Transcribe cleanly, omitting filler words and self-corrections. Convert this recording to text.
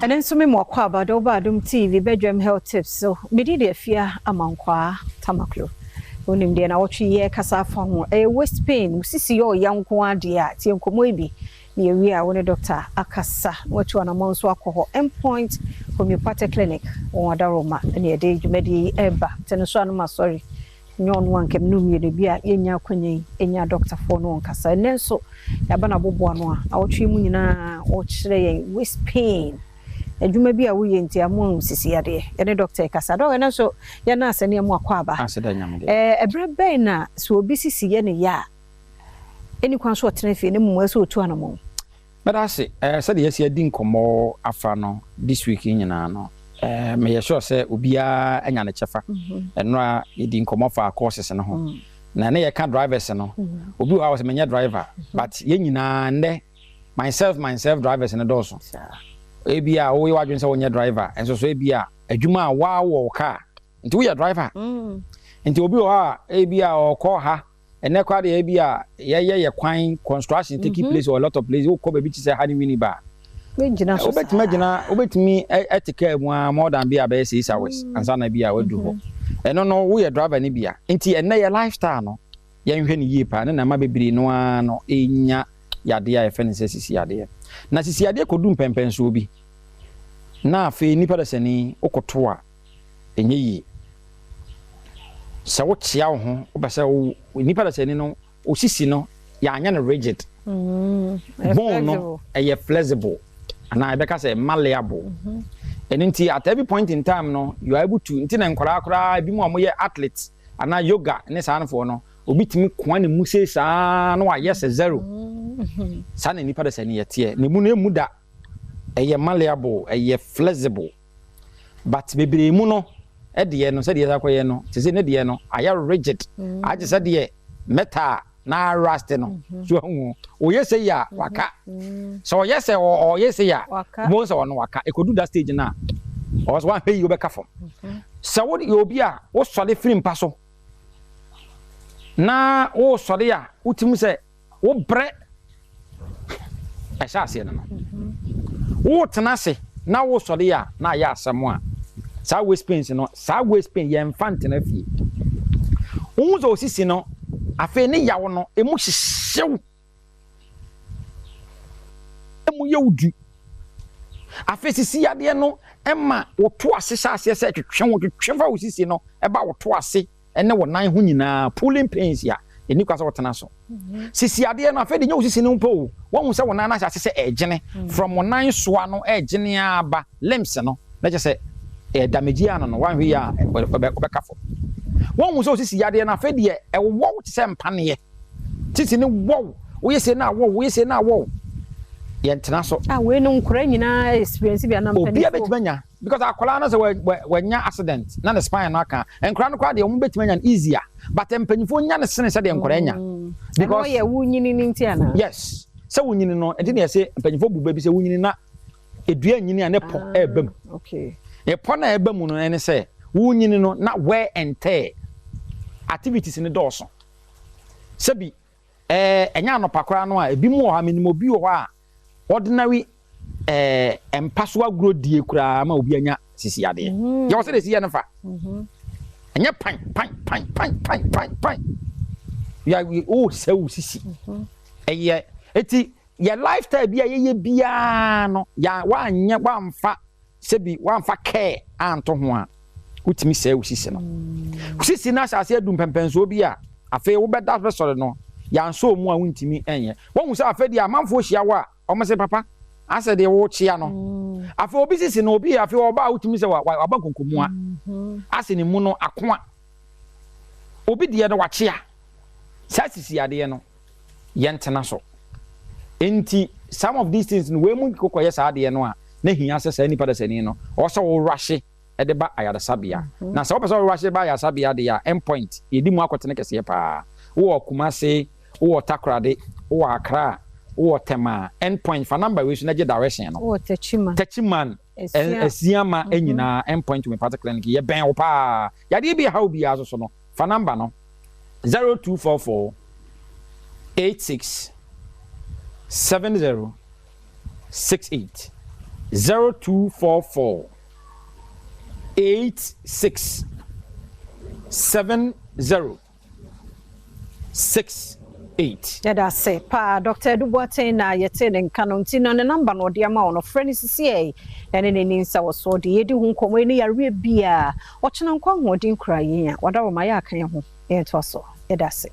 And then so me more kwa about Badwam TV Badwam health tips. So me did a fear among kwa tamaklo. Onim de na wotwe ye kasa fa ho waist pain usisi yo yanko ade a tie nkomo ebi na yewi a woni doctor akasa watu anamon so akoho endpoint homeopathic clinic on Adaroma na ye de dwumadi eba tene so anoma sorry nyon wankem no mi de bia yenya kwanyi enya doctor for no nkasa nenso ya bana bobo ano a wotwe mu nyina wo kire ye waist pain adwuma bi a wo ye nti amon sisi ade ene doctor kasa do na so ya na asane mu akwa aba aseda nyamde ebrebe na so obi sisi ye ne ya eni kwan so otene fe ne mu so otu anamon but I say said yes ye din komo afa no this week nyina no me sure say obia anya ne chefa eno a ye din komo fa courses no ho na ne ye ka drivers no obi wa was menya driver but ye nyina nde myself drivers no do so ebia wo ye wadwen se wonye driver enso so ebia adwuma a wa wo car nti wo ye driver nti obi wo ha ebia o ko ha ene kwa de ebia ye kwan construction take place or a lot of places wo ko be bi ti se hani mini ba gina so obetimi etike mu more than bia be 6 hours ansa na bia wadu ho eno no wo ye driver ni bia nti ene ye lifestyle no ye nhwe ni yi pa na ma bebiri no ano enya yade a efe ne sisi yade na sisi yade kodum pempenso obi na afi nipa da sani okoto a enye yi sa wo chia wo ho wo basa wo nipa da sani no osisi no ya anya no rigid bone no e flexible and I beka say malleable and nti at every point in time no you are able to nti na nkora bi mu amoye athletes ana yoga ne sanfo no obitimi kwa ne mu se saa no wa yes zero sa na nipa da sani yete ne mu no emu da eye malleable eye flexible but bebre mu no e de no se de yakoye no se ne de no aya rigid aje se de metal na rust no so hu o yese ya waka so yese o yese ya mo so no waka e kodu that stage na o so wan pay you be ka fom so wo obi a wo sole film pa so na wo sole ya utimu se wo bre a sha se no wo tenase na wo sole ya na ya asamo a sa waist pain no sa waist pain ye mfante na fie wo zo sisi no afi ne yawo no emu hyew emu yewdu afi sisi yade no ema wo to ase ase se twetwe fa wo sisi no eba wo to ase ene wo nan ho nyina pulling pains ya eni kwasa wo tena so sisi yade no afi de nya wo sisi no mpo wo hu se wo nan na ase se ejene from wo nan soa no ejene aba limbs no na je se damage ya no wan hwe ya obekafo won wo so sisi yade na fe de e wo ti se mpane titi ni wo wo yese na wo ye ntena so we no nkora nyina experience bi anam obi abetimanya because akola na se wanya accident na the spine no aka nkora no kwa de wo betimanya easier but empanyifo nya ne sene se de nkora nya because ye wo nyini ni ntia na yes se wo nyini no enti na se empanyifo buba bi se wo nyini na edua nyini ane po ebam okay e po na ebam no ene se wo nyini no na wear and tear activities in the doorso sebi enya no pakora no a ebi mu ha minimo bi wo a ordinary empaso agro die kura ma obi anya sisi ade ye wo se de siya na fa enya pan ya we o se wo sisi eye eti ya lifestyle bia ye bia no ya wa anya wa mfa sebi wa mfa care anto ho a utimi se usisi no usisi na asase adum pempenso bi a afi wo beda resort no ya nso mu a wuntimi enye won hu se afi dia manfo hia wa o me se papa ase de wo chia no afi obi sisi no obi afi wo ba utimi se wa ba konkomu a ase ni mu no akoa obi de no wa chia sa sisi ade no ye ntena so enti some of these things no we mu kokoye sa ade no a na hia se sa ni pada sani no o so wo rush edeba ayada sabia na se opeso rush ba ayada sabia de ya endpoint yedi mu akotene kese pa wo Kumase wo Takrade wo Accra wo Tema endpoint for number we should na direction no wo Techiman esiama enyina endpoint me particular clinic ye ben wo pa yade bi how bi aso so no for number no 0244 86 70 68 0244 86 70 68. Yada say pa Dr. Duboate na yete ne nka no nti no ne number no de ama ono friend sisi ene ne ninsa wo so de yedi hu nkomo ene yare bia o chena nkwa hodin kura yin a wada wo ma ya kan ho e to so yada say